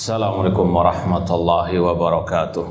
Assalamualaikum warahmatullahi wabarakatuh.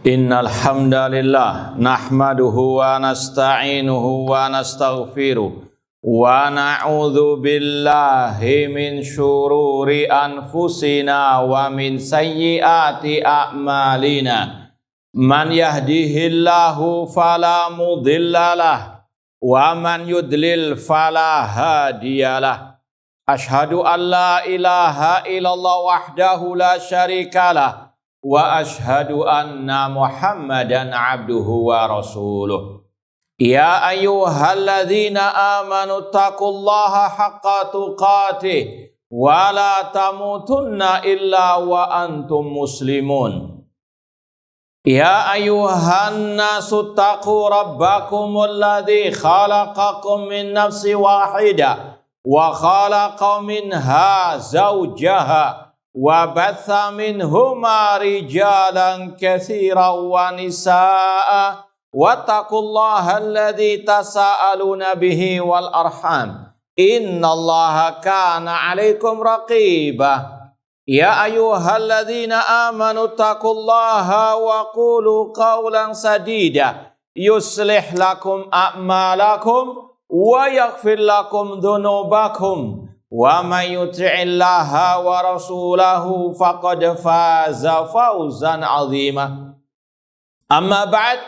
Innal hamdalillah nahmaduhu wa nasta'inuhu wa nastaghfiruh wa na'udzu billahi min syururi anfusina wa min sayyiati a'malina. Man yahdihillahu fala mudhillalah wa man yudlil fala hadiyalah. Ashhadu an la ilaha illallah wahdahu la syarikalah wa ashhadu anna Muhammadan abduhu wa rasuluh. Ya ayyuhalladzina amanu taqullaha haqqa tuqatih wa la tamutunna illa wa antum muslimun. Ya ayyuhan nasu taqu rabbakumul ladzi khalaqakum min nafsin wahidah wa khalaqa minha zawjaha wa batha minhuma rijalan katsiran wa nisaa wattaqullaha alladzi tasaaluna bihi wal arham innallaha kana 'alaikum raqiba. Ya ayyuhalladzina amanu taqullaha wa qulu qawlan sadida yuslih lakum a'malakum wa yaghfir lakum dhunubakum wa may yuti'illaha wa rasulahu faqad faza fawzan 'azima. Amma ba'd,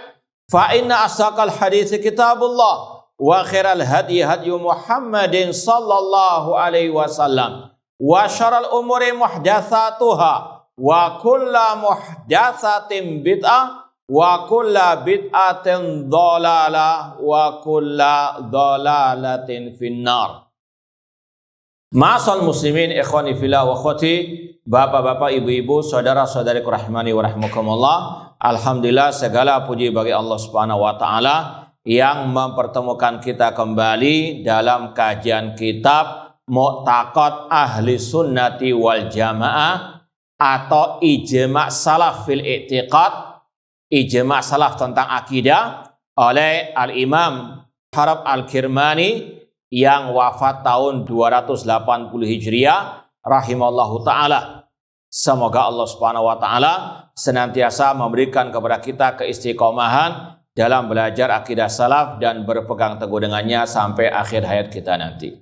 fa inna asdaqal hadits kitabullah wa khairal hadi hadyu Muhammadin sallallahu alaihi wasallam wa syarrul umuri muhdatsatuha wa kullu muhdatsatin bid'ah wa kulla bid'atin dhalalah wa kulla dhalalatin finnar. Ma'asal muslimin ikhwani fillah wa akhwati, bapak-bapak, ibu-ibu, saudara-saudariku rahimani wa rahimakumullah. Alhamdulillah, segala puji bagi Allah Subhanahu wa taala yang mempertemukan kita kembali dalam kajian kitab Mu'taqad Ahli Sunnati wal Jamaah atau Ijma' Salaf fil I'tiqad, Ijma' Salaf tentang akidah oleh Al-Imam Harab Al-Kirmani yang wafat tahun 280 Hijriah rahimallahu ta'ala. Semoga Allah Subhanahu wa ta'ala senantiasa memberikan kepada kita keistiqomahan dalam belajar akidah salaf dan berpegang teguh dengannya sampai akhir hayat kita nanti.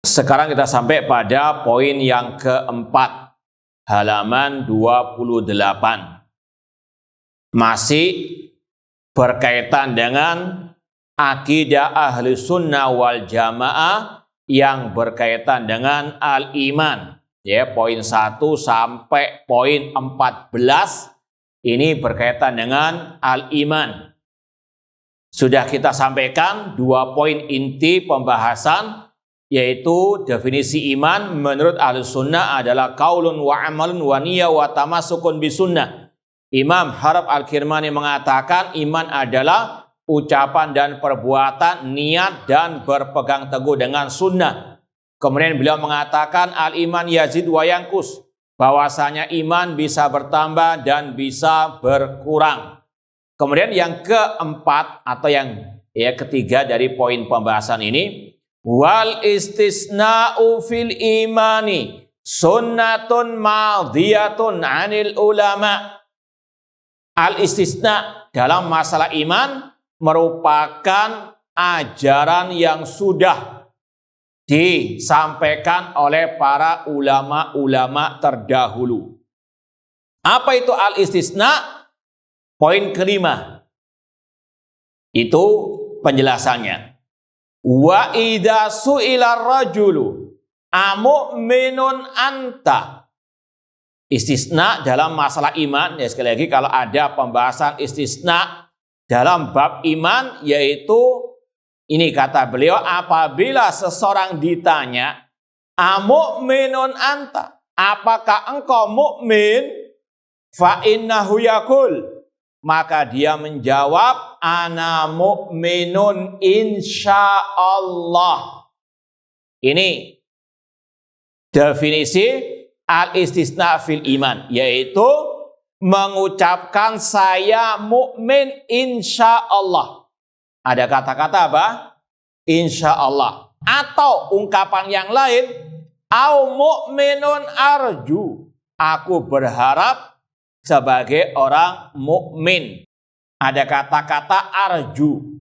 Sekarang kita sampai pada poin yang keempat, halaman 28. Masih berkaitan dengan akidah ahli sunnah wal jamaah yang berkaitan dengan al-iman. Ya, poin 1 sampai poin 14 ini berkaitan dengan al-iman. Sudah kita sampaikan 2 poin inti pembahasan, yaitu definisi iman menurut ahli sunnah adalah qaulun wa amalun wa niyyah wa tamassukun bisunnah. Imam Harab Al-Kirmani mengatakan iman adalah ucapan dan perbuatan, niat dan berpegang teguh dengan sunnah. Kemudian beliau mengatakan al-iman yazid wa yanqus, bahwasanya iman bisa bertambah dan bisa berkurang. Kemudian yang keempat atau yang ketiga dari poin pembahasan ini, wal istisna'u fil imani sunnatun madhiyatun 'anil ulama. Al-istisna dalam masalah iman merupakan ajaran yang sudah disampaikan oleh para ulama-ulama terdahulu. Apa itu al-istisna? Poin kelima. Itu penjelasannya. Wa idza su'ila ar-rajulu amu'minun anta. Istisna dalam masalah iman, ya sekali lagi kalau ada pembahasan istisna dalam bab iman, yaitu ini kata beliau, apabila seseorang ditanya amu'minun anta, apakah engkau mukmin? Fa innahu yaqul, maka dia menjawab ana mu'minun insyaallah. Ini definisi al-istisna fil iman, yaitu mengucapkan saya mukmin insyaallah. Ada kata-kata apa? Insya Allah. Atau ungkapan yang lain, Au mu'minun arju. Aku berharap sebagai orang mukmin. Ada kata-kata arju.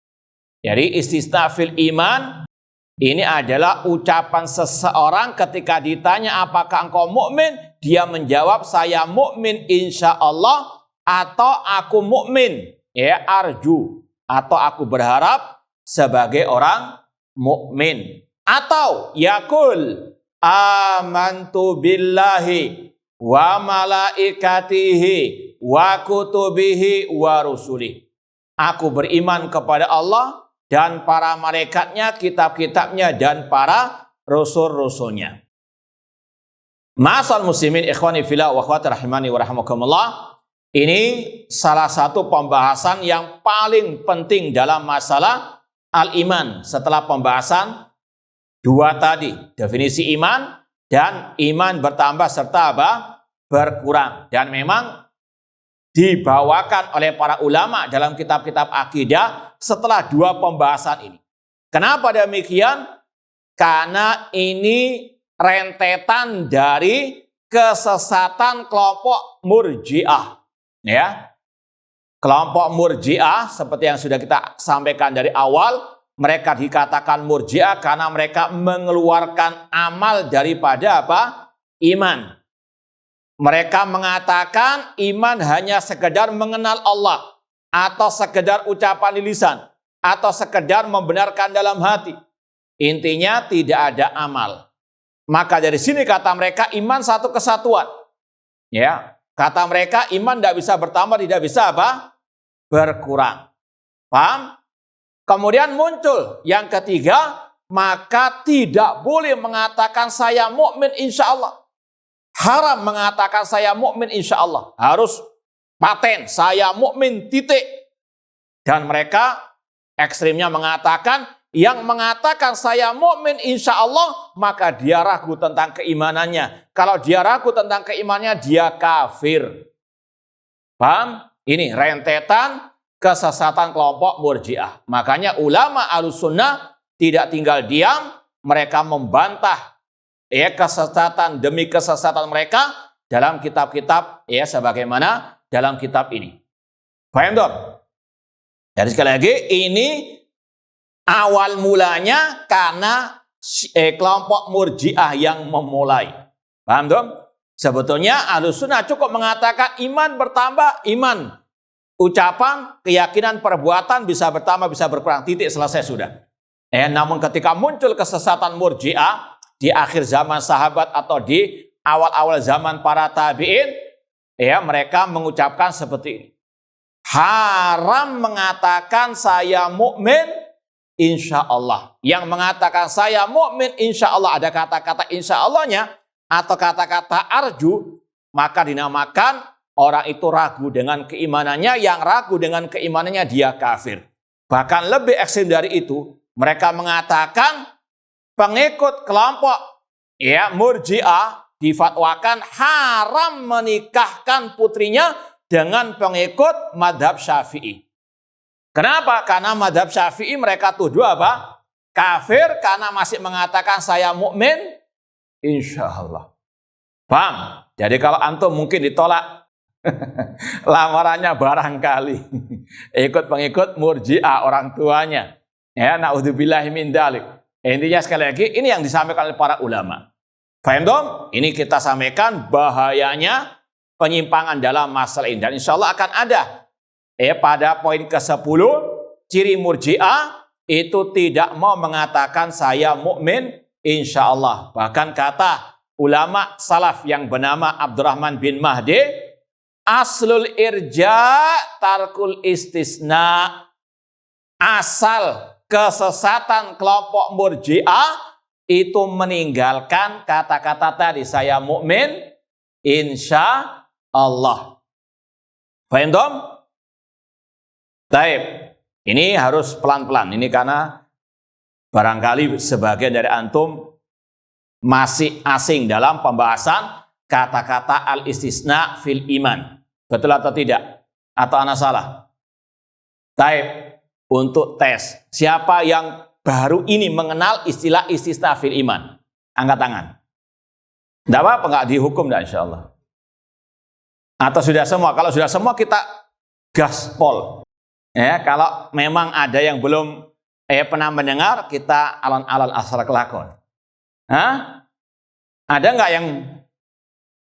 Jadi istisna fil iman ini adalah ucapan seseorang ketika ditanya apakah engkau mukmin, dia menjawab saya mukmin insya Allah atau aku mukmin, ya arju, atau aku berharap sebagai orang mukmin. Atau yakul amantu billahi wa malaikatihi wa kutubihi wa rusulih. Aku beriman kepada Allah dan para malaikatnya, kitab-kitabnya, dan para rasul-rasulnya. Ma'asal muslimin ikhwani fillah wa akhwati rahimani wa rahimakumullah. Ini salah satu pembahasan yang paling penting dalam masalah al-iman. Setelah pembahasan dua tadi, definisi iman dan iman bertambah serta berkurang. Dan memang dibawakan oleh para ulama dalam kitab-kitab akidah setelah dua pembahasan ini. Kenapa demikian? Karena ini rentetan dari kesesatan kelompok Murji'ah. Ya. Kelompok Murji'ah seperti yang sudah kita sampaikan dari awal, mereka dikatakan Murji'ah karena mereka mengeluarkan amal daripada apa? Iman. Mereka mengatakan iman hanya sekedar mengenal Allah, atau sekedar ucapan di lisan, atau sekedar membenarkan dalam hati. Intinya tidak ada amal. Maka dari sini kata mereka iman satu kesatuan. Ya, kata mereka iman tidak bisa bertambah, tidak bisa apa? Berkurang. Paham? Kemudian muncul yang ketiga, maka tidak boleh mengatakan saya mukmin insya Allah. Haram mengatakan saya mukmin insya Allah. Harus paten saya mukmin titik. Dan mereka ekstrimnya mengatakan yang mengatakan saya mukmin insya Allah maka dia ragu tentang keimanannya. Kalau dia ragu tentang keimanannya dia kafir. Paham? Ini rentetan kesesatan kelompok Murji'ah. Makanya ulama Ahlussunnah tidak tinggal diam, mereka membantah kesesatan demi kesesatan mereka dalam kitab-kitab sebagaimana dalam kitab ini. Paham dong? Jadi sekali lagi ini awal mulanya karena kelompok Murji'ah yang memulai. Paham dong? Sebetulnya Ahlussunnah cukup mengatakan iman bertambah, iman ucapan, keyakinan, perbuatan bisa bertambah, bisa berkurang. Titik, selesai sudah. Namun ketika muncul kesesatan Murji'ah di akhir zaman sahabat atau di awal-awal zaman para tabi'in, mereka mengucapkan seperti ini. Haram mengatakan saya mukmin insya Allah. Yang mengatakan saya mukmin insya Allah, ada kata-kata insya Allahnya atau kata-kata arju, maka dinamakan orang itu ragu dengan keimanannya. Yang ragu dengan keimanannya dia kafir. Bahkan lebih ekstrim dari itu, mereka mengatakan pengikut kelompok Murji'ah difatwakan haram menikahkan putrinya dengan pengikut madhab Syafi'i. Kenapa? Karena madhab Syafi'i mereka tuduh apa? Kafir karena masih mengatakan saya mukmin insya Allah. Paham? Jadi kalau antum mungkin ditolak lamarannya barangkali ikut pengikut Murji'ah orang tuanya. Na'udzubillahi min dzalik. Intinya sekali lagi ini yang disampaikan oleh para ulama. Faham dong? Ini kita sampaikan bahayanya penyimpangan dalam masalah ini. Dan insya Allah akan ada. Pada poin ke-10, ciri Murji'ah itu tidak mau mengatakan saya mukmin insya Allah. Bahkan kata ulama salaf yang bernama Abdurrahman bin Mahdi, aslul irja tarkul istisna. Asal kesesatan kelompok Murji'ah itu meninggalkan kata-kata tadi saya mukmin insya Allah. Paham dong? Baik, ini harus pelan-pelan. Ini karena barangkali sebagian dari antum masih asing dalam pembahasan kata-kata al-istisna fil iman. Betul atau tidak? Atau ana salah? Baik. Untuk tes, siapa yang baru ini mengenal istilah istisna fil iman? Angkat tangan. Tidak apa-apa, nggak dihukum dah insya Allah. Atau sudah semua? Kalau sudah semua kita gaspol. Ya, kalau memang ada yang belum pernah mendengar, kita alon-alon asal kelakon. Hah? Ada nggak yang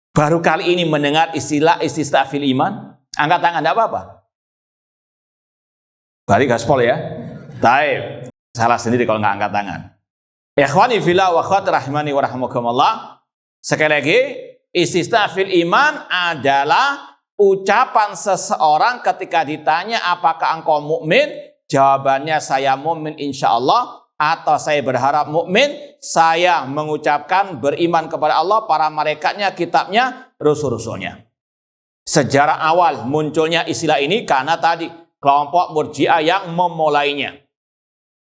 baru kali ini mendengar istilah ististafil iman? Angkat tangan, tidak apa-apa. Bari gaspol ya. Taib. Salah sendiri kalau nggak angkat tangan. Ikhwani fillah wa akhwati rahimani wa rahimakumullah. Sekali lagi, ististafil iman adalah ucapan seseorang ketika ditanya apakah engkau mukmin? Jawabannya saya mukmin insyaallah, atau saya berharap mukmin. Saya mengucapkan beriman kepada Allah, para malaikatnya, kitabnya, rasul-rasulnya. Sejarah awal munculnya istilah ini karena tadi kelompok Murji'ah yang memulainya.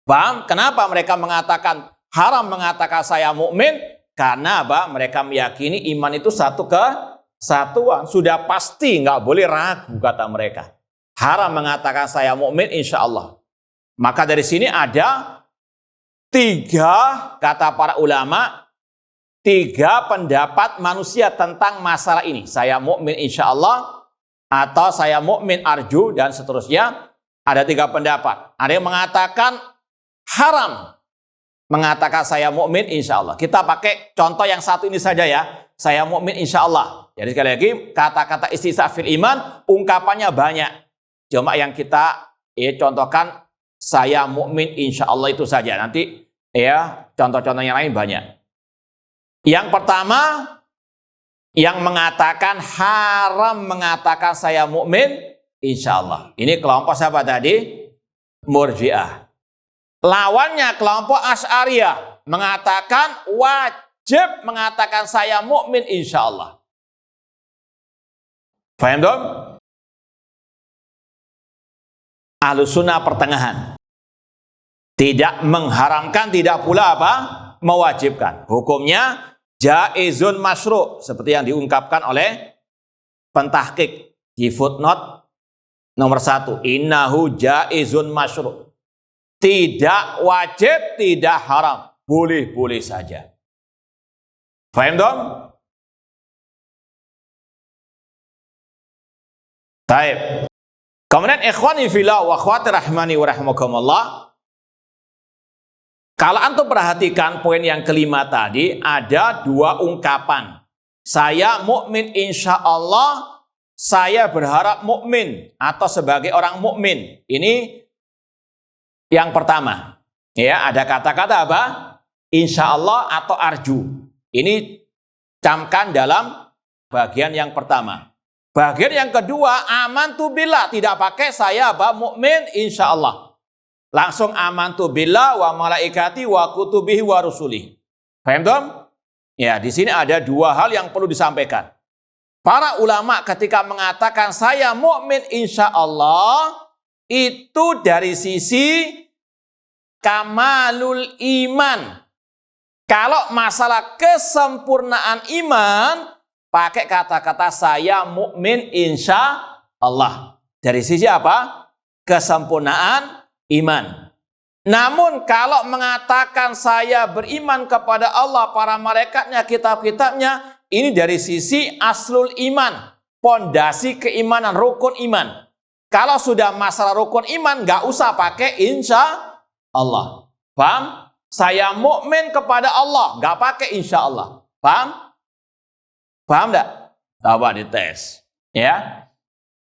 Paham? Kenapa mereka mengatakan haram mengatakan saya mukmin? Karena apa? Mereka meyakini iman itu satu kesatuan. Sudah pasti, nggak boleh ragu, kata mereka. Haram mengatakan saya mukmin insya Allah. Maka dari sini ada 3, kata para ulama, 3 pendapat manusia tentang masalah ini. Saya mukmin insya Allah, atau saya mukmin arju, dan seterusnya. Ada 3 pendapat. Ada yang mengatakan haram mengatakan saya mukmin insya Allah. Kita pakai contoh yang satu ini saja ya. Saya mukmin insya Allah. Jadi sekali lagi, kata-kata ististafil iman ungkapannya banyak. Cuma yang kita contohkan saya mukmin insya Allah itu saja. Nanti ya contoh-contoh yang lain banyak. Yang pertama, yang mengatakan haram mengatakan saya mukmin insya Allah. Ini kelompok siapa tadi? Murji'ah. Lawannya kelompok Asy'ariyah mengatakan wajib mengatakan saya mukmin insya Allah. Paham dong? Ahlussunnah pertengahan. Tidak mengharamkan, tidak pula apa? Mewajibkan. Hukumnya jaizun masyru', seperti yang diungkapkan oleh pentahqiq di footnote nomor 1. Innahu jaizun masyru'. Tidak wajib, tidak haram. Boleh-boleh saja. Paham dong? Baik. Kemudian ikhwani fillah wa akhwati rahimani wa rahimakumullah. Kalau antum perhatikan poin yang kelima tadi, ada 2 ungkapan. Saya mukmin insya Allah, saya berharap mukmin, atau sebagai orang mukmin. Ini yang pertama. Ya, ada kata-kata apa? Insya Allah atau arju. Ini camkan dalam bagian yang pertama. Bagian yang kedua, amantu billah, tidak pakai saya apa? Mukmin insya Allah. Langsung amantu billah wa malaikati wa kutubihi wa rusulih. Paham dong? Ya, di sini ada 2 hal yang perlu disampaikan. Para ulama ketika mengatakan saya mukmin insya Allah, itu dari sisi kamalul iman. Kalau masalah kesempurnaan iman, pakai kata-kata saya mukmin insya Allah. Dari sisi apa? Kesempurnaan iman. Namun kalau mengatakan saya beriman kepada Allah, para malaikatnya, kitab-kitabnya, ini dari sisi aslul iman, pondasi keimanan, rukun iman. Kalau sudah masalah rukun iman, nggak usah pakai insya Allah. Paham? Saya mukmin kepada Allah, nggak pakai insya Allah. Paham? Paham nggak? Coba dites. Ya.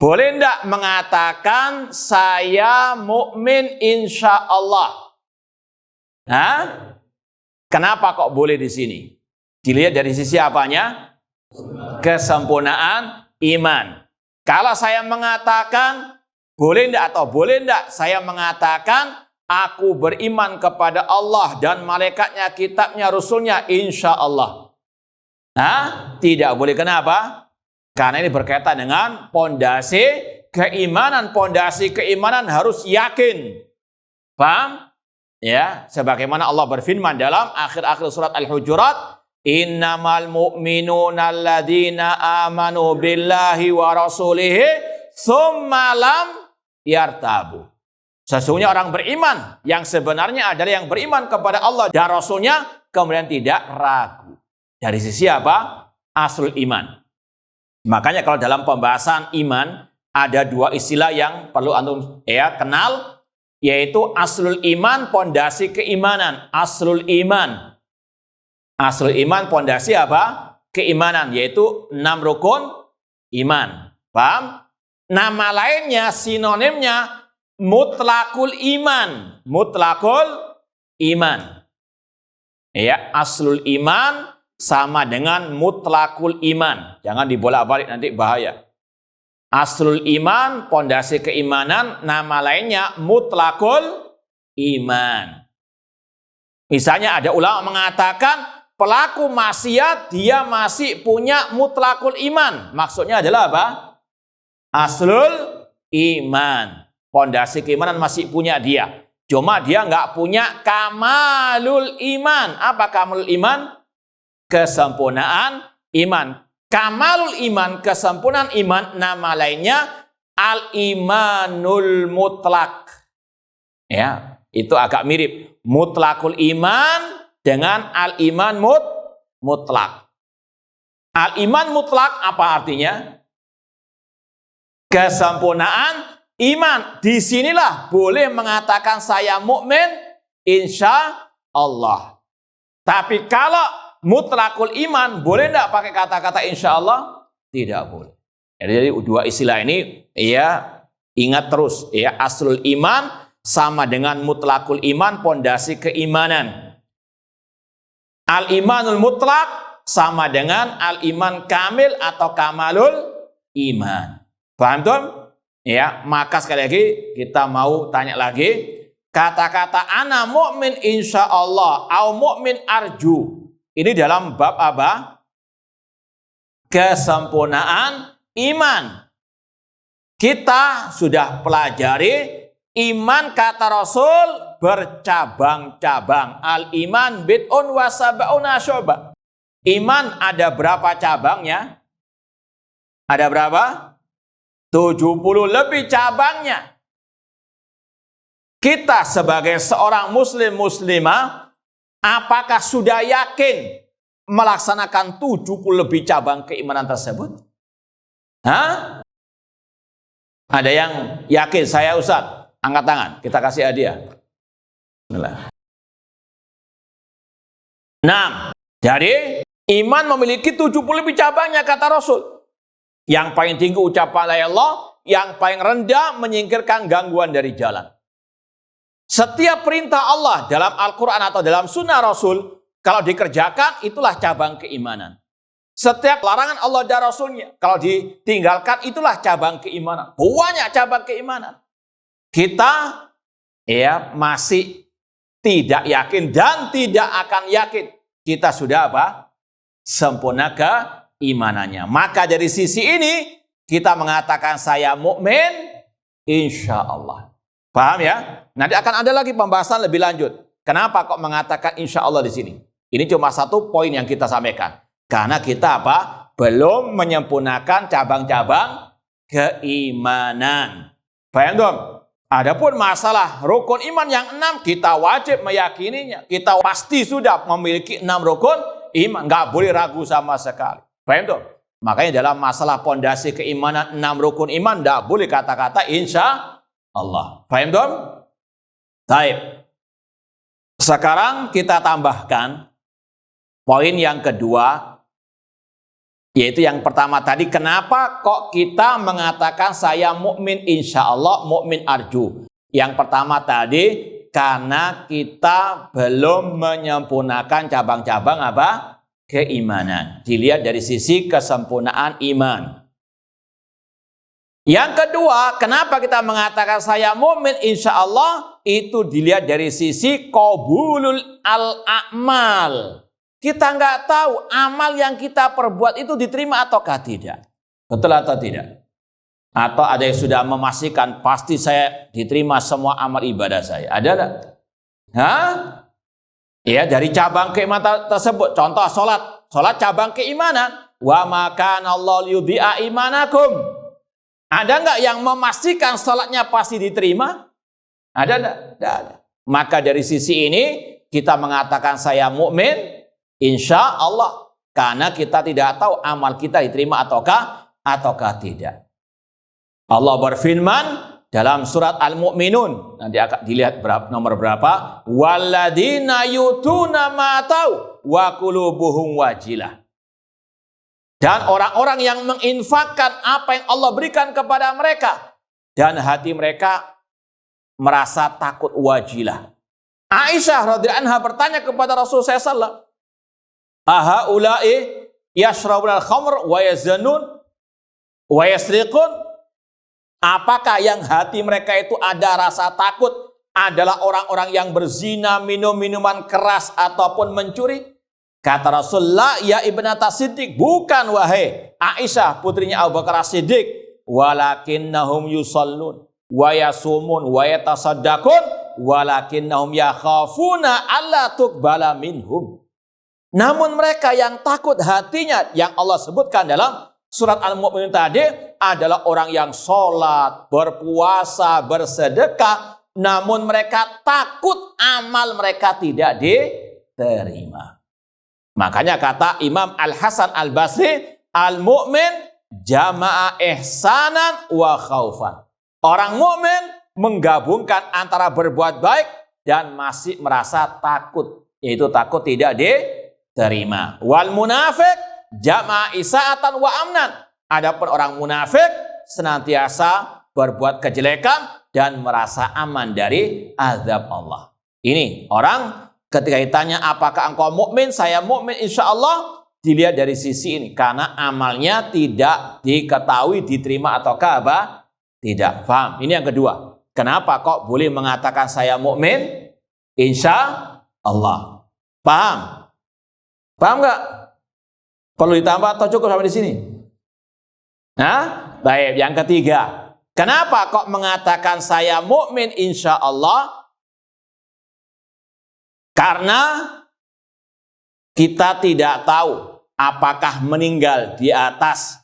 Boleh nggak mengatakan saya mukmin insya Allah? Hah? Kenapa kok boleh di sini? Dilihat dari sisi apanya? Kesempurnaan iman. Kalau saya mengatakan boleh nggak, atau boleh nggak saya mengatakan aku beriman kepada Allah dan malaikatnya, kitabnya, rasulnya insya Allah. Hah? Tidak boleh. Kenapa? Karena ini berkaitan dengan pondasi keimanan. Pondasi keimanan harus yakin. Paham? Ya, sebagaimana Allah berfirman dalam akhir-akhir surat Al-Hujurat, innamal mu'minuna alladzina amanu billahi wa rasulihi tsumma lam yartabu. Sesungguhnya orang beriman yang sebenarnya adalah yang beriman kepada Allah dan Rasulnya kemudian tidak ragu. dari sisi apa? Aslul iman. Makanya kalau dalam pembahasan iman ada dua istilah yang perlu antum kenal, yaitu aslul iman, pondasi keimanan. Aslul iman. Aslul iman pondasi apa? Keimanan, yaitu 6 rukun iman. Paham? Nama lainnya, sinonimnya mutlakul iman. Mutlakul iman. Ya, aslul iman sama dengan mutlakul iman. Jangan dibolak-balik, nanti bahaya. Aslul iman, pondasi keimanan, nama lainnya mutlakul iman. Misalnya ada ulama mengatakan pelaku maksiat dia masih punya mutlakul iman. Maksudnya adalah apa? Aslul iman. Pondasi keimanan masih punya dia. Cuma dia nggak punya kamalul iman. Apa kamalul iman? Kesempurnaan iman. Kamalul iman, kesempurnaan iman, nama lainnya al-imanul mutlak. Ya, itu agak mirip. Mutlakul iman dengan al-iman mutlak. Al-iman mutlak apa artinya? Kesempurnaan iman. Disinilah boleh mengatakan saya mukmin, insya Allah. Tapi kalau mutlakul iman, boleh tidak pakai kata-kata insya Allah? Tidak boleh. Jadi dua istilah ini, ya ingat terus, ya aslul iman sama dengan mutlakul iman, pondasi keimanan. Al-imanul mutlak sama dengan al-iman kamil atau kamalul iman. Paham tuh? Ya, maka sekali lagi kita mau tanya lagi, kata-kata ana mukmin insya Allah, au mukmin arju. Ini dalam bab apa? Kesempurnaan iman. Kita sudah pelajari iman kata Rasul bercabang-cabang. Al-iman bid'un wa sab'una syu'bah. Iman ada berapa cabangnya? Ada berapa? 70 lebih cabangnya. Kita sebagai seorang muslim muslimah, apakah sudah yakin melaksanakan 70 lebih cabang keimanan tersebut? Hah? Ada yang yakin? Saya Ustaz, angkat tangan, kita kasih hadiah. Bismillah. 6. Jadi iman memiliki 70 lebih cabangnya kata Rasul. Yang paling tinggi ucapan la ilaha illallah, yang paling rendah menyingkirkan gangguan dari jalan. Setiap perintah Allah dalam Al-Quran atau dalam sunnah Rasul, kalau dikerjakan, itulah cabang keimanan. Setiap larangan Allah dan Rasulnya, kalau ditinggalkan, itulah cabang keimanan. Banyak cabang keimanan. Kita masih tidak yakin dan tidak akan yakin. Kita sudah apa? Sempurna keimanannya. Maka dari sisi ini, kita mengatakan saya mukmin, insya Allah. Paham ya? Nanti akan ada lagi pembahasan lebih lanjut. Kenapa kok mengatakan insya Allah di sini? Ini cuma satu poin yang kita sampaikan. Karena kita apa? Belum menyempurnakan cabang-cabang keimanan. Paham dong? Adapun masalah rukun iman yang 6, kita wajib meyakininya. Kita pasti sudah memiliki 6 rukun iman. Nggak boleh ragu sama sekali. Paham dong? Makanya dalam masalah pondasi keimanan 6 rukun iman, nggak boleh kata-kata insya Allah. Paham dong? Baik. Sekarang kita tambahkan poin yang kedua, yaitu yang pertama tadi, kenapa kok kita mengatakan saya mukmin insya Allah, mukmin arju. Yang pertama tadi, karena kita belum menyempurnakan cabang-cabang apa? Keimanan. Dilihat dari sisi kesempurnaan iman. Yang kedua, kenapa kita mengatakan saya mukmin insya Allah? Itu dilihat dari sisi qabulul al-a'mal. Kita nggak tahu amal yang kita perbuat itu diterima ataukah tidak. Betul atau tidak? Atau ada yang sudah memastikan pasti saya diterima semua amal ibadah saya. Ada enggak? Hah? Ya, dari cabang keimanan tersebut. Contoh sholat. Sholat cabang keimanan. Wa makana Allah liyudhi'a imanakum. Ada enggak yang memastikan sholatnya pasti diterima? Ada enggak? Tidak ada. Maka dari sisi ini kita mengatakan saya mukmin insya Allah. karena kita tidak tahu amal kita diterima ataukah tidak. Allah berfirman dalam surat Al-Mu'minun, nanti akan dilihat nomor berapa, walladzina yutuna ma tau wa qulubuhum wajilah. Dan orang-orang yang menginfakkan apa yang Allah berikan kepada mereka dan hati mereka merasa takut, wajilah. Aisyah radhiyallahu anha bertanya kepada Rasulullah SAW, ahaula'i yashrabuna al-khamr wa yazanun wa yasriqun? Apakah yang hati mereka itu ada rasa takut adalah orang-orang yang berzina, minum minuman keras ataupun mencuri? Kata Rasulullah, ya ibnata Siddiq, bukan wahai Aisyah putrinya Abu Bakar Siddiq, walakinnahum yusallun wa yasumun wa yatasaddaqun walakinnahum yakhafuna alla tuqbala minhum. Namun mereka yang takut hatinya yang Allah sebutkan dalam surat Al-Mu'minun tadi adalah orang yang sholat, berpuasa, bersedekah, namun mereka takut amal mereka tidak diterima. Makanya kata Imam Al-Hasan Al-Basri, al-mu'min jama'a ihsanan wa khaufan. Orang mukmin menggabungkan antara berbuat baik dan masih merasa takut, yaitu takut tidak diterima. Wal munafiq jama'a isaatan wa amnan. Adapun orang munafik senantiasa berbuat kejelekan dan merasa aman dari azab Allah. Ini orang ketika ditanya apakah engkau mukmin, saya mukmin insyaallah, dilihat dari sisi ini karena amalnya tidak diketahui diterima ataukah tidak. Paham? Ini yang kedua. Kenapa kok boleh mengatakan saya mukmin insyaallah? Paham? Paham nggak? Perlu ditambah atau cukup sampai di sini? Nah, baik. Yang ketiga, kenapa kok mengatakan saya mukmin insyaallah? Karena kita tidak tahu apakah meninggal di atas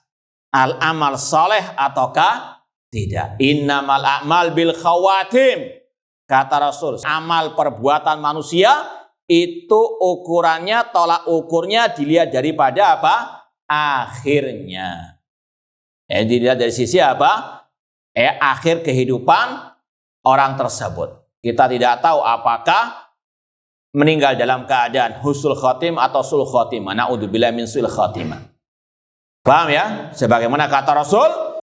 al-amal soleh ataukah tidak. Innamal a'mal bil khawatim. Kata Rasul, amal perbuatan manusia itu ukurannya, tolak ukurnya dilihat daripada apa? Akhirnya. Dilihat dari sisi apa? Akhir kehidupan orang tersebut. Kita tidak tahu apakah meninggal dalam keadaan husnul khotim atau sul khotimah. Na'udzubillah min sul khotimah. Paham ya? Sebagaimana kata Rasul,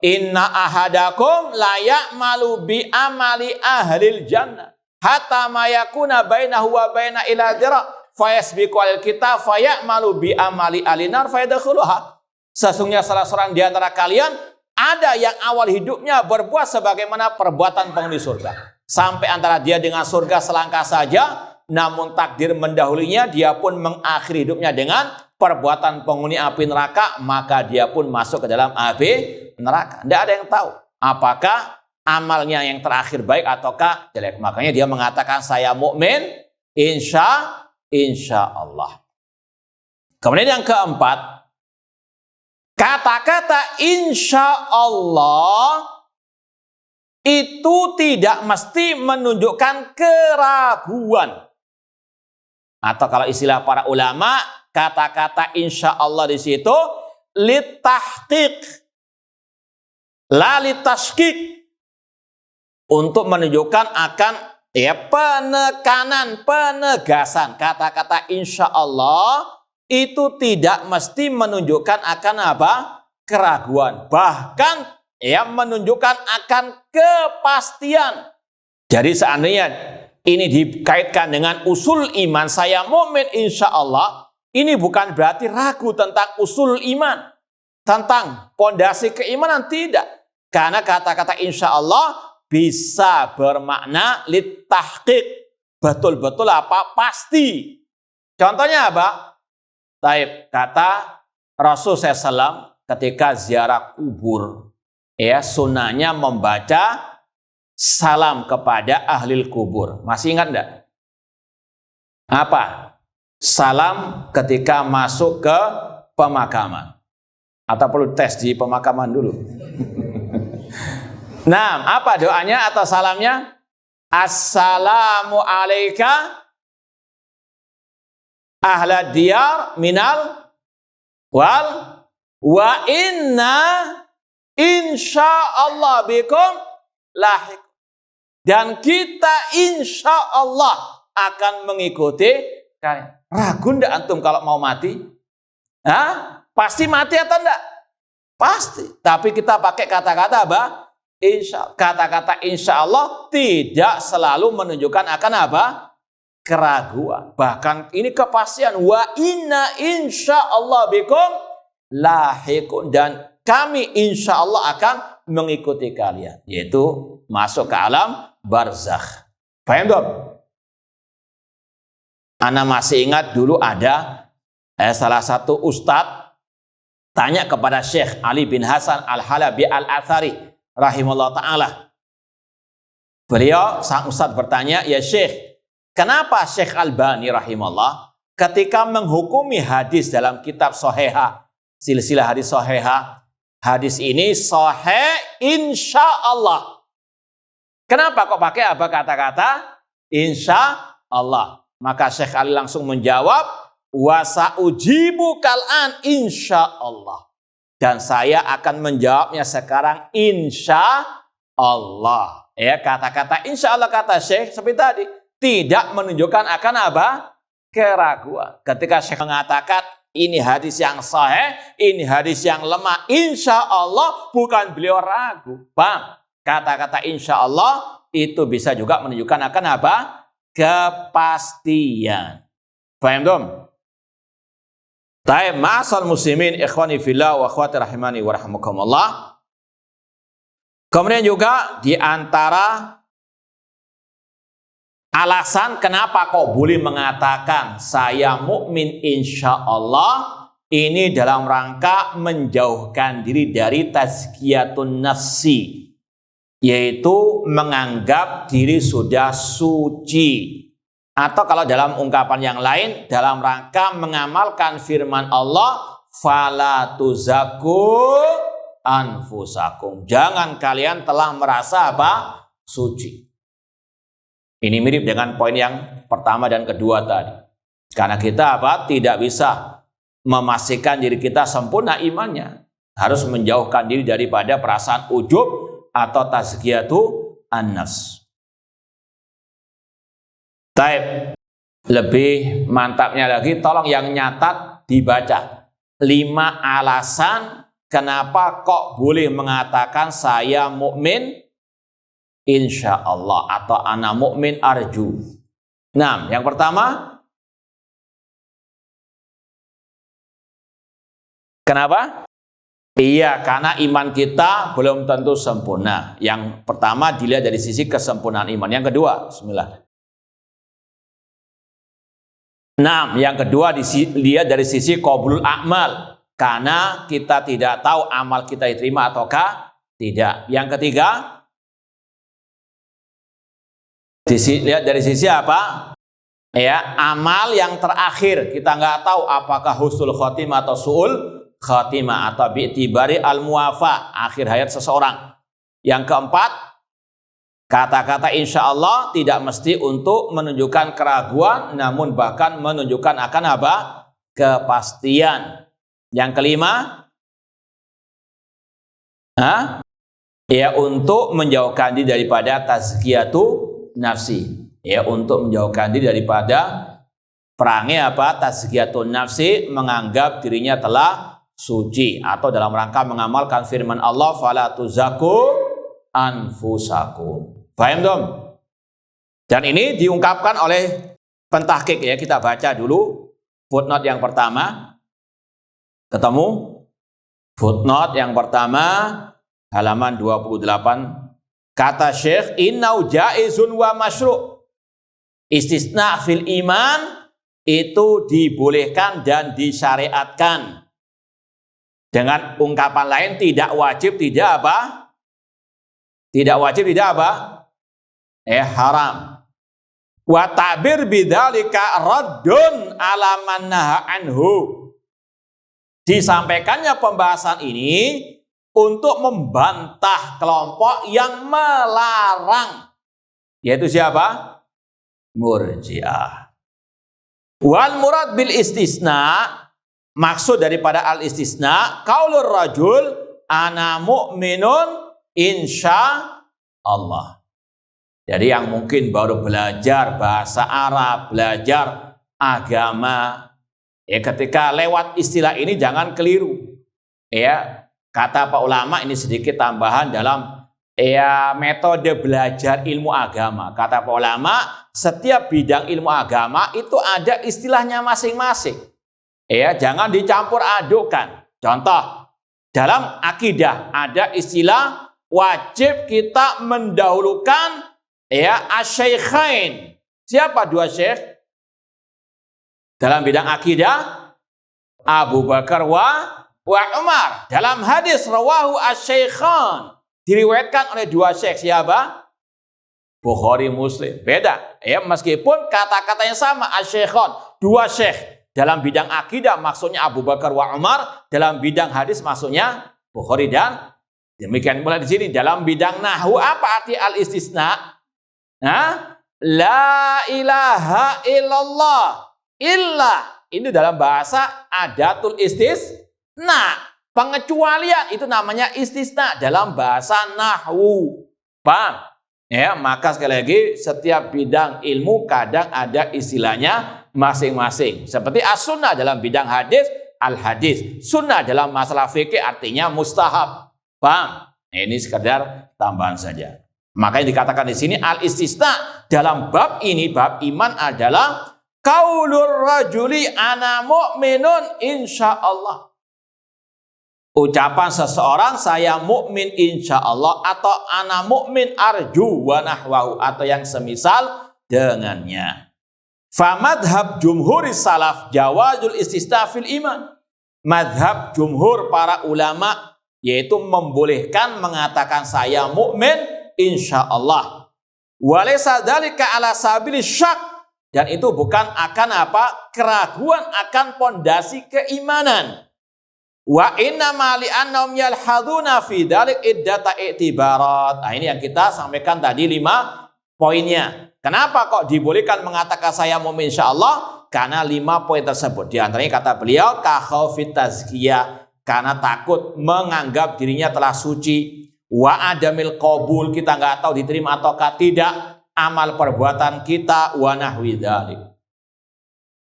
inna ahadakum la ya'malu bi amali ahlil jannah hatta ma yakuna bainahu wa baina ila dira fayasbiqu al kitab fayamalu bi amali alinar fayadkhuluha. Sesungguhnya salah seorang di antara kalian ada yang awal hidupnya berbuat sebagaimana perbuatan penghuni surga, sampai antara dia dengan surga selangkah saja, namun takdir mendahulinya dia pun mengakhiri hidupnya dengan perbuatan penghuni api neraka, maka dia pun masuk ke dalam api neraka. Tidak ada yang tahu apakah amalnya yang terakhir baik ataukah jelek. Makanya dia mengatakan saya mukmin insya Allah. Kemudian yang keempat, kata-kata insya Allah itu tidak mesti menunjukkan keraguan. Atau kalau istilah para ulama, kata-kata insya Allah di situ litahqiq, la litashqiq, untuk menunjukkan akan penekanan, penegasan. Kata-kata insya Allah itu tidak mesti menunjukkan akan apa? Keraguan. Bahkan menunjukkan akan kepastian. Jadi seandainya ini dikaitkan dengan usul iman, saya mukmin insya Allah, ini bukan berarti ragu tentang usul iman, tentang pondasi keimanan, tidak. Karena kata-kata insya Allah bisa bermakna litahqiq, betul-betul apa? Pasti. Contohnya apa? Taib, kata Rasul SAW ketika ziarah kubur, sunnahnya membaca salam kepada ahli kubur. Masih ingat enggak? Apa? Salam ketika masuk ke pemakaman. Atau perlu tes di pemakaman dulu? Nah, apa doanya atau salamnya? Assalamu alayka ahla diyar minal wa inna insyaallah bikum lahiq. Dan kita insya Allah akan mengikuti kalian. Ragu ndak antum kalau mau mati? Hah? Pasti mati atau enggak? Pasti. Tapi kita pakai kata-kata apa? Insya. Kata-kata insya Allah tidak selalu menunjukkan akan apa? Keraguan. Bahkan ini kepastian. Wa inna insya Allah bikum lahiqun. Dan kami insya Allah akan mengikuti kalian. Yaitu masuk ke alam barzakh. Paham dong? Ana masih ingat dulu ada salah satu ustadz tanya kepada Syekh Ali bin Hasan Al-Halabi Al-Athari rahimahullah ta'ala. Beliau, sang ustadz bertanya, ya Syekh, kenapa Syekh Albani rahimahullah ketika menghukumi hadis dalam kitab Sahihah, silsilah hadis Sahihah, hadis ini sahih insya Allah. Kenapa kok pakai apa kata-kata insya Allah? Maka Syekh Ali langsung menjawab, wa sa'ujibu kal'an insya Allah. Dan saya akan menjawabnya sekarang insya Allah. Ya, kata-kata insya Allah kata Syekh seperti tadi tidak menunjukkan akan apa? Keraguan. Ketika Syekh mengatakan ini hadis yang sahih, ini hadis yang lemah, insya Allah bukan beliau ragu. Bang, kata-kata insya Allah itu bisa juga menunjukkan akan apa? Kepastian. Paham dong? Taib ma'asal muslimin ikhwani fillah wa akhwati rahimani wa rahimakumullah. Kemudian juga di antara alasan kenapa kok boleh mengatakan saya mukmin insya Allah, ini dalam rangka menjauhkan diri dari tazkiyatun nafsi, yaitu menganggap diri sudah suci. Atau kalau dalam ungkapan yang lain, dalam rangka mengamalkan firman Allah, fala tuzaku anfusakum. Jangan kalian telah merasa apa? Suci. Ini mirip dengan poin yang pertama dan kedua tadi. Karena kita apa? Tidak bisa memastikan diri kita sempurna imannya. Harus menjauhkan diri daripada perasaan ujub atau tazkiyatu an-nafs. Taib, lebih mantapnya lagi, tolong yang nyatat dibaca 5 alasan kenapa kok boleh mengatakan saya mukmin insya Allah atau ana mukmin arju. Nah, yang pertama, kenapa? Iya, karena iman kita belum tentu sempurna. Yang pertama dilihat dari sisi kesempurnaan iman. Yang kedua, bismillah. Nah, yang kedua dilihat dari sisi qabulul a'mal, karena kita tidak tahu amal kita diterima ataukah tidak. Yang ketiga, dilihat dari sisi apa? Ya, amal yang terakhir kita nggak tahu apakah husnul khotimah atau su'ul khotimah atau bi'tibari al-muwafa, akhir hayat seseorang. Yang keempat, kata-kata insya Allah tidak mesti untuk menunjukkan keraguan, namun bahkan menunjukkan akan apa? Kepastian. Yang kelima, ya untuk menjauhkan diri daripada tazkiyatu nafsi. Ya, untuk menjauhkan diri daripada perangnya apa? Tazkiyatun nafsi, menganggap dirinya telah suci, atau dalam rangka mengamalkan firman Allah, fala tuzaku anfusakum. Paham dong? Dan ini diungkapkan oleh pentahqiq ya. Kita baca dulu footnote yang pertama. Ketemu? Footnote yang pertama halaman 28. Kata Syekh, innau jaizun wa masyru'. Istisna fil iman itu dibolehkan dan disyariatkan. Dengan ungkapan lain, tidak wajib, tidak apa? Tidak wajib, tidak apa? Haram. Wa ta'bir bidzalika raddun ala man naha anhu. Disampaikannya pembahasan ini untuk membantah kelompok yang melarang. Yaitu siapa? Murji'ah. Wal murad bil istisna, maksud daripada al-istisna, qaulur rajul ana mu'minun insya Allah. Jadi yang mungkin baru belajar bahasa Arab, belajar agama, ya ketika lewat istilah ini jangan keliru. Ya, kata para ulama ini sedikit tambahan dalam metode belajar ilmu agama. Kata para ulama, setiap bidang ilmu agama itu ada istilahnya masing-masing. Ya, jangan dicampur adukan. Contoh, dalam akidah ada istilah wajib kita mendahulukan asy-syaikhain. Siapa dua syekh? Dalam bidang akidah Abu Bakar wa Umar. Dalam hadis rawahu asy-syaikhan, diriwayatkan oleh dua syekh. Siapa? Bukhari, Muslim. Beda. Ya, meskipun kata-katanya sama, asy-syaikhan, dua syekh. Dalam bidang akidah maksudnya Abu Bakar wa Umar, dalam bidang hadis maksudnya Bukhari dan demikian pula di sini. Dalam bidang nahwu apa arti al-istisna? La ilaha illallah. Illa ini dalam bahasa adatul istisna. Pengecualian itu namanya istisna dalam bahasa nahwu. Paham? Ya, maka sekali lagi setiap bidang ilmu kadang ada istilahnya masing-masing. Seperti as-sunnah dalam bidang hadis, al-hadis. Sunnah dalam masalah fikih artinya mustahab. Paham? Ini sekedar tambahan saja. Makanya dikatakan di sini al-istisna dalam bab ini, bab iman adalah qaulur rajuli ana mu'minun insyaallah. Ucapan seseorang saya mukmin insyaallah atau ana mukmin arju wa nahwahu atau yang semisal dengannya. Famadhab jumhuris salaf jawazul istisna fil iman. Madhab jumhur para ulama yaitu membolehkan mengatakan saya mukmin insyaallah. Walaysa dzalika ala sabili syak, dan itu bukan akan keraguan akan pondasi keimanan. Wa inna ma li annahum yalhaduna fi dzalik iddata i'tibarat. Nah, ini yang kita sampaikan tadi 5 poinnya. Kenapa kok dibolehkan mengatakan saya mukmin insyaallah? Karena 5 poin tersebut. Di antaranya kata beliau ka khaufit tazkiyah, karena takut menganggap dirinya telah suci. Wa adamil qabul, kita nggak tahu diterima ataukah tidak amal perbuatan kita, wa nahwi dzalik.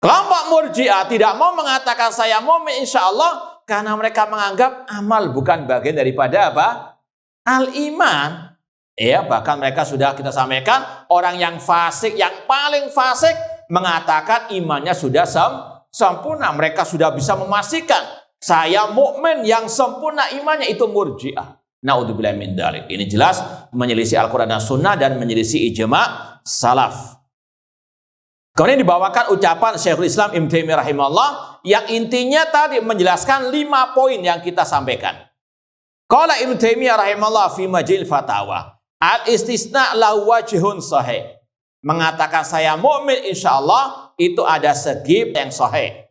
Kelompok Murji'ah tidak mau mengatakan saya mukmin insyaallah karena mereka menganggap amal bukan bagian daripada al-iman. Ya, bahkan mereka sudah kita sampaikan orang yang fasik, yang paling fasik mengatakan imannya sudah sempurna. Mereka sudah bisa memastikan saya mukmin yang sempurna imannya, itu Murji'ah. Naudzubillah min dzalik. Ini jelas menyelisih Al-Qur'an dan Sunnah dan menyelisih ijma' salaf. Kemudian dibawakan ucapan Syekhul Islam Ibnu Taimiyah rahimahullah yang intinya tadi menjelaskan 5 poin yang kita sampaikan. Qala Ibnu Taimiyah rahimahullah fi Majil Fatawa, al-istisna lahu wajhun sahih. Mengatakan saya mukmin insyaallah itu ada segi yang sahih.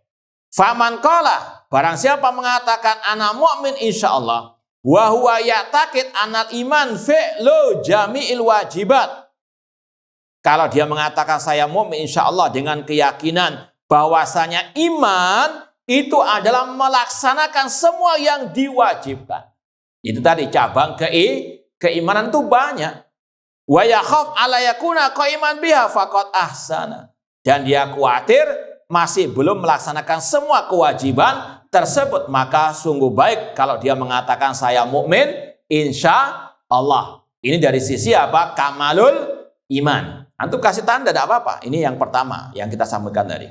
Faman qala, barang siapa mengatakan ana mukmin insyaallah wa huwa ya'taqid anal iman fi'lu jami'il wajibat. Kalau dia mengatakan saya mukmin insyaallah dengan keyakinan bahwasanya iman itu adalah melaksanakan semua yang diwajibkan. Itu tadi cabang keimanan itu banyak. Wa yakhaf ala yakuna qaiman biha faqad ahsana. Dan dia khawatir masih belum melaksanakan semua kewajiban tersebut, maka sungguh baik kalau dia mengatakan saya mukmin insyaallah. Ini dari sisi apa? Kamalul iman. Antum kasih tanda tidak apa-apa. Ini yang pertama yang kita sampaikan tadi.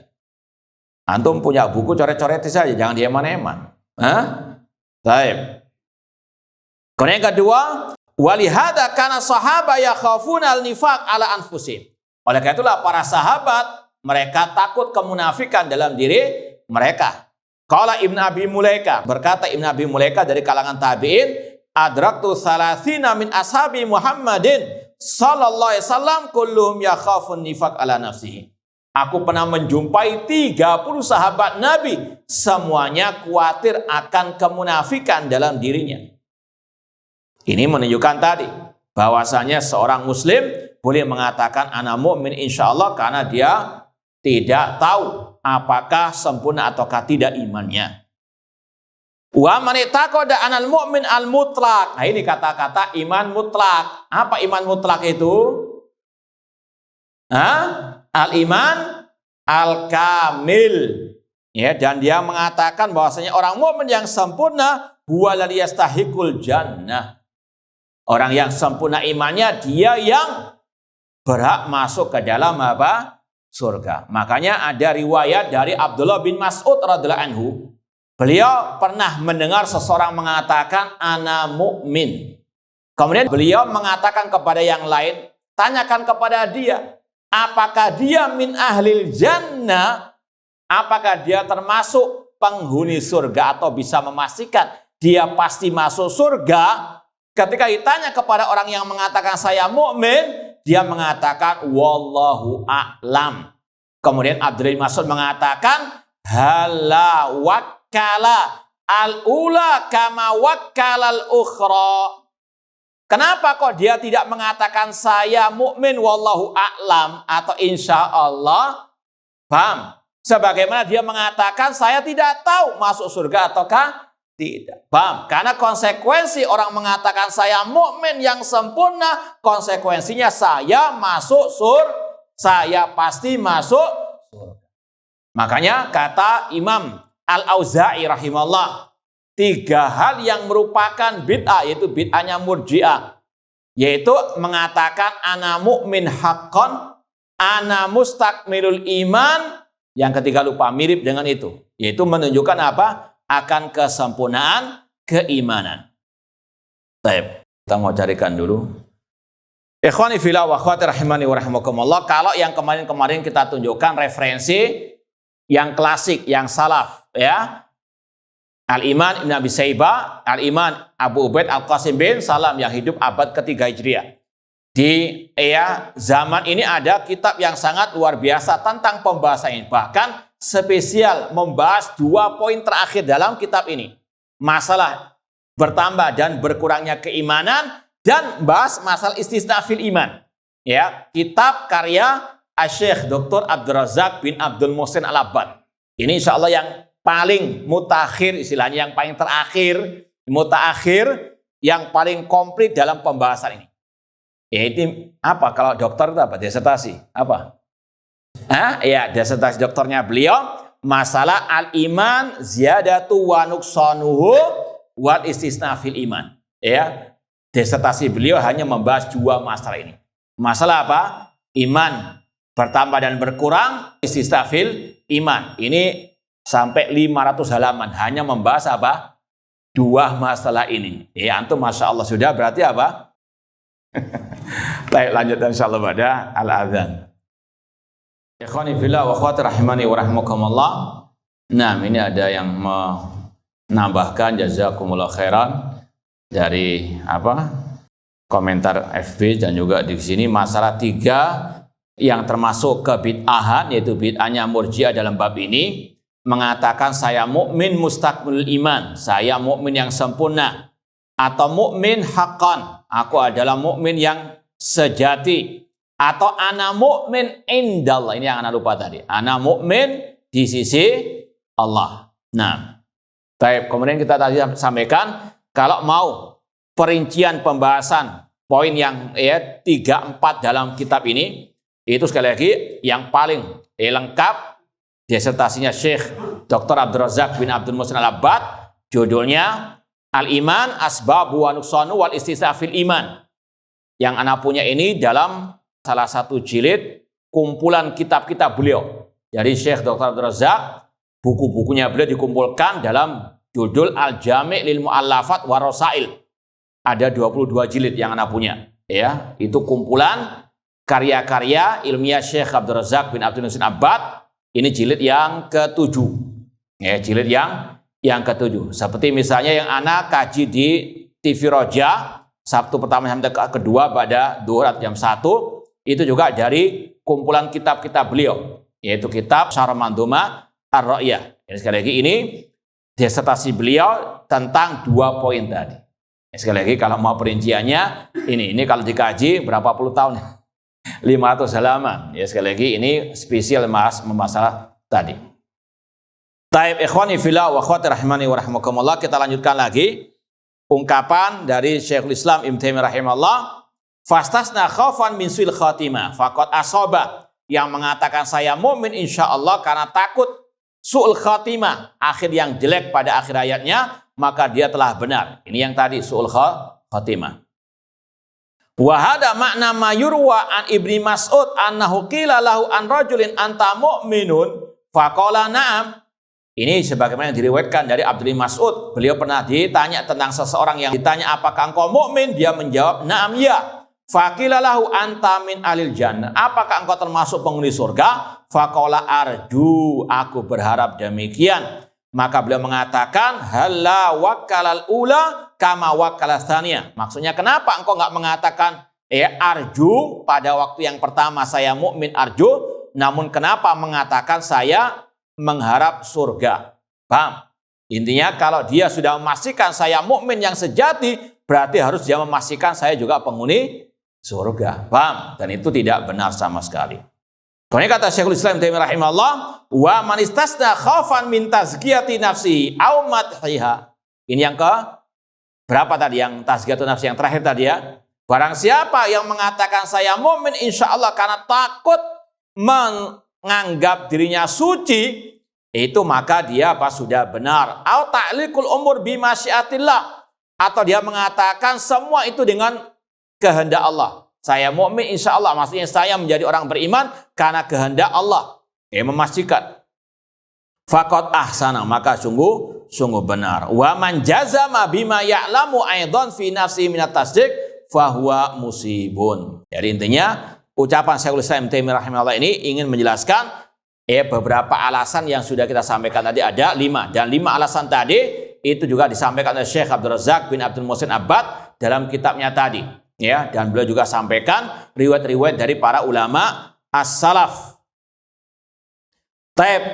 Antum punya buku coret-coret saja, jangan dieman-eman. Baik. Kemudian yang kedua, walihada kana sahaba yakhafuna al-nifaq ala anfusihim. Oleh karena itulah para sahabat mereka takut kemunafikan dalam diri mereka. Qala Ibnu Abi Mulaika, berkata Ibnu Abi Mulaika dari kalangan tabi'in, adraktu salasina min ashabi Muhammadin sallallahu alaihi wasallam kulluhum yakhafun nifaq ala nafsihi. Aku pernah menjumpai 30 sahabat Nabi, semuanya khawatir akan kemunafikan dalam dirinya. Ini menunjukkan tadi bahwasanya seorang muslim boleh mengatakan ana mukmin insyaallah karena dia tidak tahu apakah sempurna ataukah tidak imannya. Wa man i'taqada anal mu'min al mutlaq. Nah, ini kata-kata iman mutlak. Apa iman mutlak itu? Al iman al kamil. Ya, dan dia mengatakan bahwasanya orang mukmin yang sempurna huwa alladzi yastahiqul jannah. Orang yang sempurna imannya, dia yang berhak masuk ke dalam apa? Surga. Makanya ada riwayat dari Abdullah bin Mas'ud radhiyallahu anhu. Beliau pernah mendengar seseorang mengatakan ana mu'min. Kemudian beliau mengatakan kepada yang lain, tanyakan kepada dia, apakah dia min ahlil jannah? Apakah dia termasuk penghuni surga atau bisa memastikan dia pasti masuk surga? Ketika ditanya kepada orang yang mengatakan saya mukmin, dia mengatakan wallahu a'lam. Kemudian Abdullah bin Mas'ud mengatakan hala wakkala al-ula kama wakkala al-ukhra. Kenapa kok dia tidak mengatakan saya mukmin wallahu a'lam atau insya Allah? Paham? Sebagaimana dia mengatakan saya tidak tahu masuk surga ataukah tidak. Paham? Karena konsekuensi orang mengatakan saya mukmin yang sempurna, konsekuensinya saya masuk surga, saya pasti masuk surga. Makanya kata Imam Al-Auza'i rahimahullah, 3 hal yang merupakan bid'ah, yaitu bid'ahnya Murji'ah, yaitu mengatakan ana mu'min haqqan, ana mustakmilul iman. Yang ketiga lupa, mirip dengan itu, yaitu menunjukkan apa? Akan kesempurnaan keimanan. Baik, kita mau carikan dulu. Ikhwani fillah wa akhwati rahimani wa rahimakumullah. Kalau yang kemarin-kemarin kita tunjukkan referensi yang klasik, yang salaf, ya. Al-Iman Ibn Abi Saibah, Al-Iman Abu Ubaid Al-Qasim bin Salam yang hidup abad ke-3 Hijriah. Di zaman ini ada kitab yang sangat luar biasa tentang pembahasan ini. Bahkan spesial membahas 2 poin terakhir dalam kitab ini. Masalah bertambah dan berkurangnya keimanan dan bahas masalah istisna fil iman. Ya, kitab karya Asy-Syaikh Dr. Abdul Razak bin Abdul Muhsin Al-Abbad. Ini insya Allah yang paling mutakhir, istilahnya yang paling terakhir, mutaakhir, yang paling komplit dalam pembahasan ini. Ini apa? Kalau dokter itu apa? Disertasi. Apa? Ya, disertasi dokternya beliau masalah al-iman ziyadatu wa nuqsanuhu wal istisna fil iman. Ya, disertasi beliau hanya membahas 2 masalah ini. Masalah apa? Iman bertambah dan berkurang, istisna fil iman. Ini sampai 500 halaman hanya membahas apa? 2 masalah ini. Ya, antum masya Allah sudah berarti apa? Baik, lanjut insyaallah pada al-adzan. Ikhwani fillah wa akhwati rahimani wa rahimakumullah. Nah, ini ada yang menambahkan jazakumullah khairan dari apa? Komentar FB dan juga di sini masalah 3 yang termasuk kebid'ahan, yaitu bid'ahnya Murji'ah dalam bab ini, mengatakan saya mukmin mustakmilul iman, saya mukmin yang sempurna, atau mukmin haqqan, aku adalah mukmin yang sejati, atau ana mukmin indallah, ini yang ana lupa tadi, ana mukmin di sisi Allah. Nah, baik, kemudian kita tadi sampaikan kalau mau perincian pembahasan poin yang 3-4 dalam kitab ini, itu sekali lagi yang paling lengkap disertasinya Syekh Dr. Abdul Razak bin Abdul Muhsin Al-Abbad, judulnya Al-Iman Asbabu wa Nuqsanu wal Istisna fil Iman. Yang anak punya ini dalam salah satu jilid kumpulan kitab-kitab beliau. Jadi Syekh Dr. Abdul Razak, buku-bukunya beliau dikumpulkan dalam judul Al-Jami' lil Mu'allafat wa Rasail. Ada 22 jilid yang anak punya. Ya, itu kumpulan karya-karya ilmiah Syekh Abdul Razak bin Abdul Muhsin Al-Abbad. Ini jilid yang ke-7. Ya, jilid yang ke-7. Seperti misalnya yang anak kaji di TV Roja, Sabtu pertama sampai kedua pada Duhur jam 1, itu juga dari kumpulan kitab-kitab beliau, yaitu kitab Syarh Mandhumah Ar-Ra'yah. Jadi sekali lagi ini disertasi beliau tentang 2 poin tadi. Sekali lagi kalau mau perinciannya, ini kalau dikaji berapa puluh tahun. 500 halaman. Ya, sekali lagi ini spesial masalah tadi. Taib ikhwani fillah wa akhwati rahimani wa rahimakumullah, kita lanjutkan lagi ungkapan dari Syekhul Islam Ibnu Taimiyah rahimahullah, fastasna khaufan min su'il khatimah faqad asaba, yang mengatakan saya mukmin insyaallah karena takut su'ul khatimah, akhir yang jelek pada akhir hayatnya, maka dia telah benar. Ini yang tadi su'ul khatimah. Wa hada makna ma yurwa an Ibnu Mas'ud annahu qila lahu an rajulin anta mu'minun faqala na'am. Ini sebagaimana diriwayatkan dari Abdullah Mas'ud, beliau pernah ditanya tentang seseorang yang ditanya apakah engkau mukmin, dia menjawab na'am ya. Faqila lahu anta min alil jannah, apakah engkau termasuk penghuni surga? Faqala arju, aku berharap demikian. Maka beliau mengatakan halla wakkalal ula kama wakkala tsaniyah. Maksudnya kenapa engkau enggak mengatakan arju pada waktu yang pertama saya mukmin arju, namun kenapa mengatakan saya mengharap surga? Paham? Intinya kalau dia sudah memastikan saya mukmin yang sejati, berarti harus dia memastikan saya juga penghuni surga. Paham? Dan itu tidak benar sama sekali. Kemudian kata Syekhul Islam Taimiyah rahimahullah, wa man istasna khaufan min tazkiyati nafsi aw madhiha. Ini yang ke berapa tadi, yang tazkiyatun nafsi yang terakhir tadi ya. Barang siapa yang mengatakan saya mukmin insyaallah karena takut menganggap dirinya suci, itu maka dia sudah benar. Au ta'liqul umur bi masyiatillah, atau dia mengatakan semua itu dengan kehendak Allah. Saya mukmin insyaallah, maksudnya saya menjadi orang beriman karena kehendak Allah. Memastikan. Faqad ahsana, maka sungguh benar. Wa man jazama bima ya'lamu aidan fi nafsi minat tasdiq fahuwa musibun. Jadi intinya ucapan Syekhul Islam Taimiyah rahimahullah ini ingin menjelaskan beberapa alasan yang sudah kita sampaikan tadi, ada 5, dan 5 alasan tadi itu juga disampaikan oleh Syekh Abdul Razak bin Abdul Muhsin Abbad dalam kitabnya tadi. Ya, dan beliau juga sampaikan riwayat-riwayat dari para ulama as-salaf. Taib.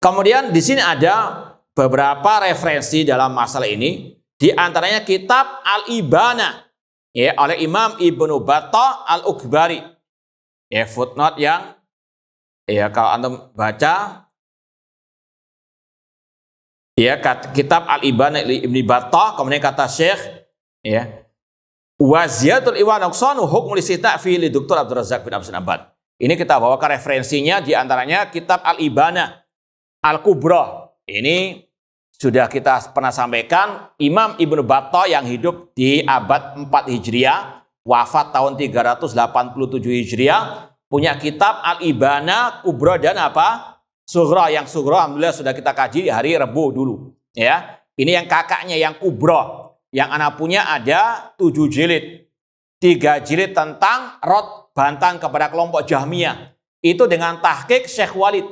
Kemudian di sini ada beberapa referensi dalam masalah ini, di antaranya kitab Al-Ibana oleh Imam Ibnu Battah Al-Ukhbari. Footnote yang kalau Anda baca kitab Al-Ibana Ibnu Battah, kemudian kata Syekh Waziyatul Iwan Aqsanu hukmul istita fi li Dr. Abdul Razak bin Abdul Abbad. Ini kita bawakan referensinya, di antaranya kitab Al-Ibana Al-Kubra. Ini sudah kita pernah sampaikan, Imam Ibnu Battah yang hidup di abad 4 Hijriah, wafat tahun 387 Hijriah, punya kitab Al-Ibana Kubra dan Sughra. Yang Sughra alhamdulillah sudah kita kaji di hari Rabu dulu. Ya, ini yang kakaknya yang Kubra. Yang anak punya ada 7 jilid. 3 jilid tentang rad bantahan kepada kelompok Jahmiyah. Itu dengan tahqiq Syekh Walid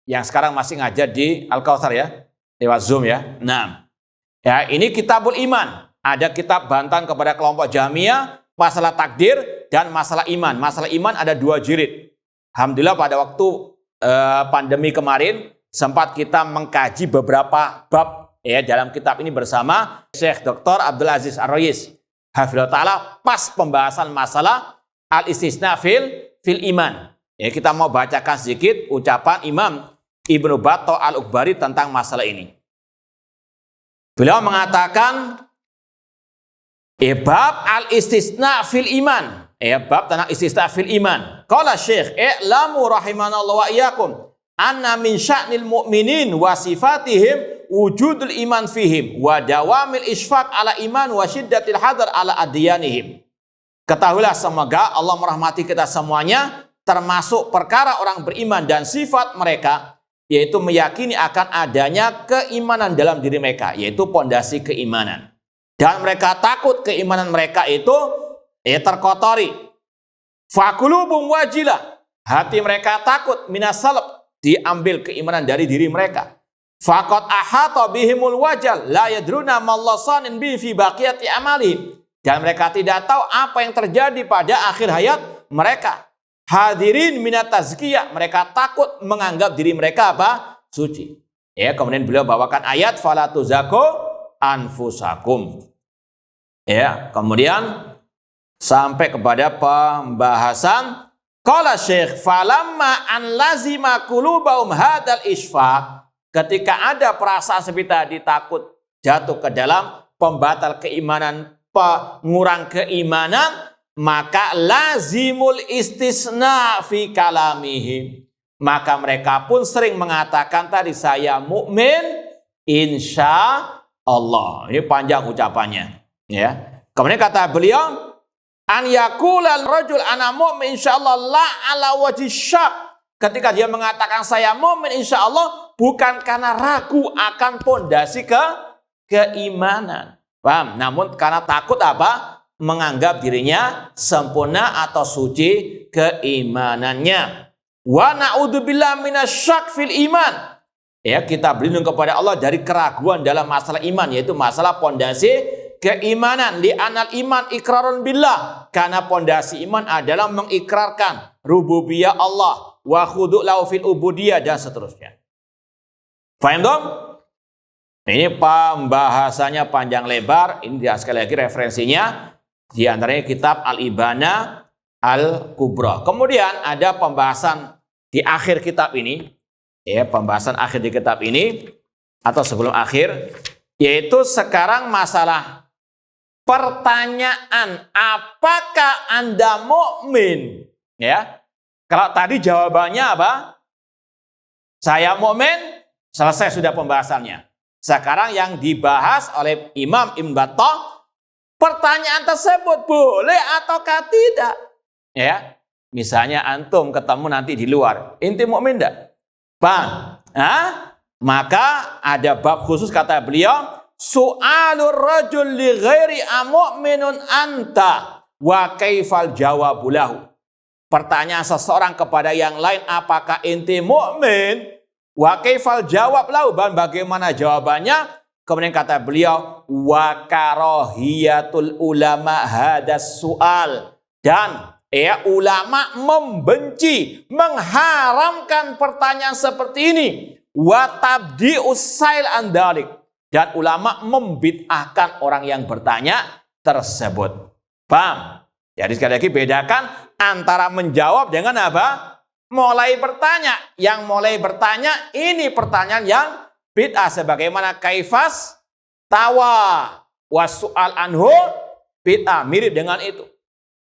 yang sekarang masih ngajar di Al-Kautsar ya, lewat Zoom ya. Nah, ya ini Kitabul Iman. Ada kitab bantahan kepada kelompok Jahmiyah, masalah takdir dan masalah iman. Masalah iman ada 2 jilid. Alhamdulillah pada waktu pandemi kemarin sempat kita mengkaji beberapa bab dalam kitab ini bersama Syekh Dr. Abdul Aziz Ar-Rais hafizahullah ta'ala, pas pembahasan masalah al-istisna fil iman. Kita mau bacakan sedikit ucapan Imam Ibnu Battah Al-Ukhbari tentang masalah ini. Beliau mengatakan bab al-istisna fil iman, bab tentang istisna fil iman. Qala Syekh i'lamu rahimanallahu wa iyyakum anna min sya'nil mu'minin wa sifatihim wujudul iman fihim wa dawamil isfaq ala iman wa syiddatil hadar ala adyanihim. Ketahuilah semoga Allah merahmati kita semuanya, termasuk perkara orang beriman dan sifat mereka, yaitu meyakini akan adanya keimanan dalam diri mereka, yaitu pondasi keimanan. Dan mereka takut keimanan mereka itu terkotori. Faqulubum wajilah, hati mereka takut minas salab, diambil keimanan dari diri mereka. Faqad ahata bihimul wajal la yadruna mallasanin bi fi baqiyati amali, dan mereka tidak tahu apa yang terjadi pada akhir hayat mereka. Hadirin minat tazkiyah, mereka takut menganggap diri mereka suci. Kemudian beliau bawakan ayat fala tuzaku anfusakum. Kemudian sampai kepada pembahasan Qala Syekh, falamma an lazima qulubahum hadal isfaq, ketika ada perasaan seperti tadi, takut jatuh ke dalam pembatal keimanan, pengurang keimanan, maka lazimul istisna fi kalamihim, maka mereka pun sering mengatakan tadi, saya mukmin insya Allah. Ini panjang ucapannya, ya. Kemudian kata beliau, an yaqulal rajul ana mu'min insyaallah la ala wajhi syak, ketika dia mengatakan saya mukmin insyaallah bukan karena ragu akan pondasi keimanan, paham? Namun karena takut apa? Menganggap dirinya sempurna atau suci keimanannya. Wa na'udzubillah minasyak fil iman, ya, kita berlindung kepada Allah dari keraguan dalam masalah iman, yaitu masalah pondasi keimanan. Li anal iman ikrarun billah, karena pondasi iman adalah mengikrarkan rububiyah Allah, wa khudu' lahu fil ubudiyah, dan seterusnya. Faham dong? Ini pembahasannya panjang lebar. Ini sekali lagi referensinya di antaranya kitab Al-Ibana Al-Kubra. Kemudian ada pembahasan di akhir kitab ini, ya, pembahasan akhir di kitab ini atau sebelum akhir, yaitu sekarang masalah pertanyaan, apakah Anda mukmin? Ya, kalau tadi jawabannya apa? Saya mukmin, selesai sudah pembahasannya. Sekarang yang dibahas oleh Imam Ibn Battah, pertanyaan tersebut boleh ataukah tidak? Ya, misalnya antum ketemu nanti di luar, inti mukmin enggak? Bang, maka ada bab khusus kata beliau, su'alur rajul li ghairi amu'minun anta wa kaifal jawabulahu. Pertanyaan seseorang kepada yang lain, apakah inti mukmin? Wa kaifal jawab lahu, bagaimana jawabannya? Kemudian kata beliau, wa karahiyatul ulama hadas su'al, dan ya, ulama membenci, mengharamkan pertanyaan seperti ini. Wa tabdi'us sail an dzalik, dan ulama membid'ahkan orang yang bertanya tersebut. Paham? Jadi sekali lagi bedakan antara menjawab dengan apa? Mulai bertanya. Yang mulai bertanya ini pertanyaan yang bid'ah, sebagaimana kaifas tawa wasu'al anhu bid'ah, mirip dengan itu.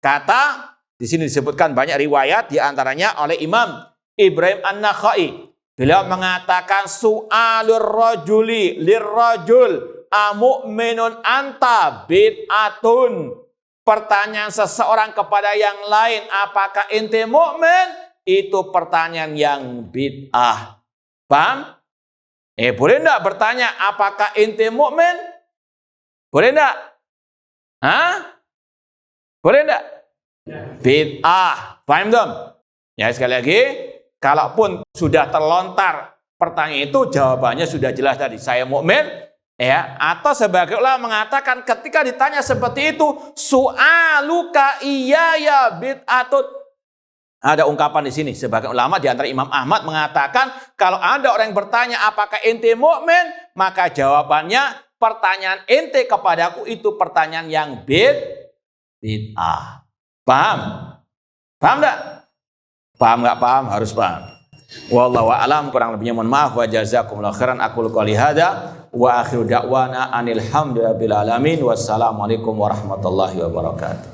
Kata di sini disebutkan banyak riwayat, di antaranya oleh Imam Ibrahim An-Nakhai. Beliau mengatakan su'alur rajuli lirrajul amu'minun anta bid'atun. Pertanyaan seseorang kepada yang lain, apakah ente mukmin? Itu pertanyaan yang bid'ah. Paham? Boleh enggak bertanya apakah ente mukmin? Boleh enggak? Boleh enggak? Bid'ah. Paham dong? Ya, sekali lagi, kalaupun sudah terlontar pertanyaan itu, jawabannya sudah jelas tadi, saya mukmin, ya. Atau sebagai ulama mengatakan ketika ditanya seperti itu, su'aluka iyaya bid'atun. Ada ungkapan di sini sebagai ulama di antara Imam Ahmad mengatakan, kalau ada orang yang bertanya apakah ente mukmin, maka jawabannya pertanyaan ente kepadaku itu pertanyaan yang bid'ah. Paham? Paham enggak? Paham enggak paham? Harus paham. Wallahu a'lam, kurang lebihnya mohon maaf, wa jazakumullahu khairan. Aqulu qouli hadza wa akhiru da'wana anil hamdulillahi rabbil alamin. Wassalamualaikum warahmatullahi wabarakatuh.